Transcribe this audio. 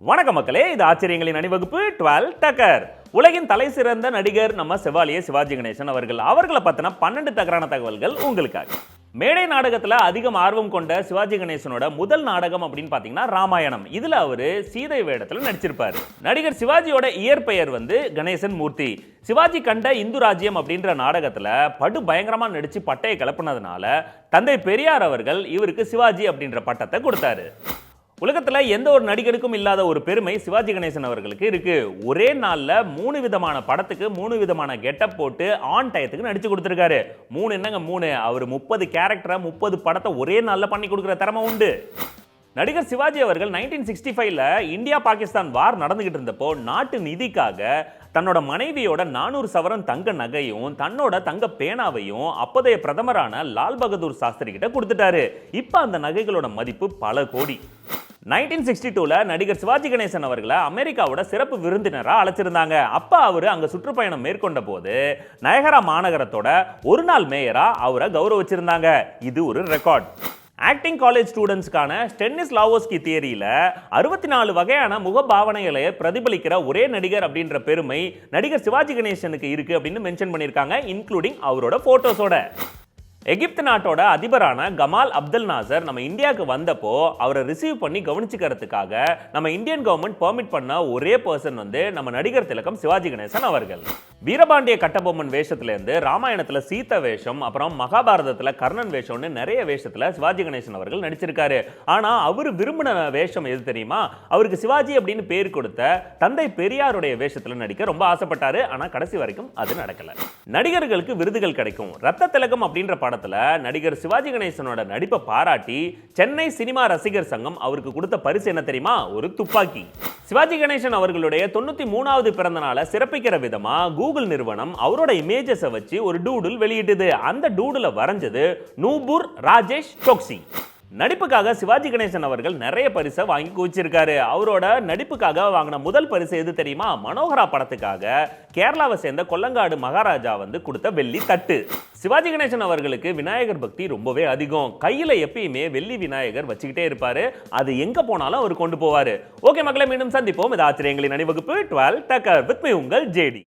வணக்க மக்களே, இது ஆச்சரியங்களின் அணிவகுப்பு 12 டக்கர். உலகின் தலை சிறந்த நடிகர் நம்ம செவாலியே சிவாஜி கணேசன் அவர்களை பத்தின 12 டக்கரான தகவல்கள் உங்களுக்காக. மேடை நாடகத்துல அதிகம் ஆர்வம் கொண்ட சிவாஜி கணேசனோட முதல் நாடகம் அப்படின்னு பாத்தீங்கன்னா ராமாயணம். இதுல அவரு சீதை வேடத்துல நடிச்சிருப்பாரு. நடிகர் சிவாஜியோட இயற்பெயர் கணேசன் மூர்த்தி. சிவாஜி கண்ட இந்து ராஜ்யம் அப்படின்ற நாடகத்துல படு பயங்கரமா நடிச்சு பட்டையை கிளப்புனதுனால தந்தை பெரியார் அவர்கள் இவருக்கு சிவாஜி அப்படின்ற பட்டத்தை கொடுத்தாரு. உலகத்துல எந்த ஒரு நடிகருக்கும் இல்லாத ஒரு பெருமை சிவாஜி கணேசன் அவர்களுக்கு இருக்கு. ஒரே நாள்ல 3 விதமான படத்துக்கு 3 விதமான கெட்டப் போட்டு ஆன் டயத்துக்கு நடிச்சு கொடுத்திருக்காரு. 3 என்னங்க 3, அவர் 30 கேரக்டரை 30 படத்தை ஒரே நாள்ல பண்ணி கொடுக்கிற திறமை உண்டு. நடிகர் சிவாஜி அவர்கள் 1965ல இந்தியா பாகிஸ்தான் வார் நடந்துகிட்டு இருந்தப்போ நாட்டு நிதிக்காக தன்னோட மனைவியோட 400 சவரன் தங்க நகையும் தன்னோட தங்க பேனாவையும் அப்போதைய பிரதமரான லால் பகதூர் சாஸ்திரி கிட்ட கொடுத்துட்டாரு. இப்ப அந்த நகைகளோட மதிப்பு பல கோடி. 1962ல நடிகர் சிவாஜி கணேசன் அவர்களை அமெரிக்காவோட சிறப்பு விருந்தினரா அழைச்சிருந்தாங்க. அப்ப அவரு அங்க சுற்றுப்பயணம் மேற்கொண்ட போது நயகரா மாநகரத்தோட ஒரு நாள் மேயரா அவரை கௌரவிச்சிருந்தாங்க. இது ஒரு ரெக்கார்ட். ஆக்டிங் காலேஜ் ஸ்டூடெண்ட்ஸ்க்கான ஸ்டெனிஸ்லாவோஸ்கி தியரியில 64 வகையான முகபாவனைகளை பிரதிபலிக்கிற ஒரே நடிகர் அப்படின்ற பெருமை நடிகர் சிவாஜி கணேசனுக்கு இருக்கு அப்படின்னு மென்ஷன் பண்ணியிருக்காங்க, இன்க்ளூடிங் அவரோட போட்டோஸோட. எகிப்து நாட்டோட அதிபரான கமால் அப்துல் நாசர் நம்ம இந்தியாவுக்கு வந்தப்போ அவரை ரிசீவ் பண்ணி கவனிச்சுக்கிறதுக்காக நம்ம இந்தியன் கவர்மெண்ட் பெர்மிட் பண்ண ஒரே பர்சன் நம்ம நடிகர் திலகம் சிவாஜி கணேசன் அவர்கள். வீரபாண்டிய கட்டபொம்மன் வேஷத்துல இருந்து ராமாயணத்துல சீத வேஷம், அப்புறம் மகாபாரதத்துல கர்ணன் வேஷம்னு நிறைய வேஷத்துல சிவாஜி கணேசன் அவர்கள் நடிச்சிருக்காரு. ஆனா அவர் விரும்பின வேஷம் எது தெரியுமா? அவருக்கு சிவாஜி அப்படின்னு பேர் கொடுத்த தந்தை பெரியாருடைய வேஷத்துல நடிக்க ரொம்ப ஆசைப்பட்டாரு. ஆனா கடைசி வரைக்கும் அது நடக்கல. நடிகர்களுக்கு விருதுகள் கிடைக்கும். ரத்த திலகம் அப்படின்ற படத்துல நடிகர் சிவாஜி கணேசனோட நடிப்பை பாராட்டி சென்னை சினிமா ரசிகர் சங்கம் அவருக்கு கொடுத்த பரிசு என்ன தெரியுமா? ஒரு துப்பாக்கி. சிவாஜி கணேசன் அவர்களுடைய 93வது பிறந்த நாளை சிறப்பிக்கிற விதமா கூகுள் நிறுவனம் அவரோட இமேஜஸை வச்சு ஒரு டூடுல் வெளியிட்டது. அந்த டூடுல வரைஞ்சது நூபுர் ராஜேஷ் சோக்சி. நடிப்புக்காக சிவாஜி கணேசன் அவர்கள் நிறைய பரிசை வாங்கி குவிச்சிருக்காரு. அவரோட நடிப்புக்காக வாங்கின முதல் பரிசு எது தெரியுமா? மனோகரா படத்துக்காக கேரளாவை சேர்ந்த கொல்லங்காடு மகாராஜா கொடுத்த வெள்ளி தட்டு. சிவாஜி கணேசன் அவர்களுக்கு விநாயகர் பக்தி ரொம்பவே அதிகம். கையில எப்பயுமே வெள்ளி விநாயகர் வச்சுக்கிட்டே இருப்பாரு. அது எங்க போனாலும் அவர் கொண்டு போவாரு. ஓகே மக்களை, மீண்டும் சந்திப்போம். இது ஆச்சரியங்களின் அணிவகுப்பு 12 டக்கர் வித் மீ உங்கள் ஜேடி.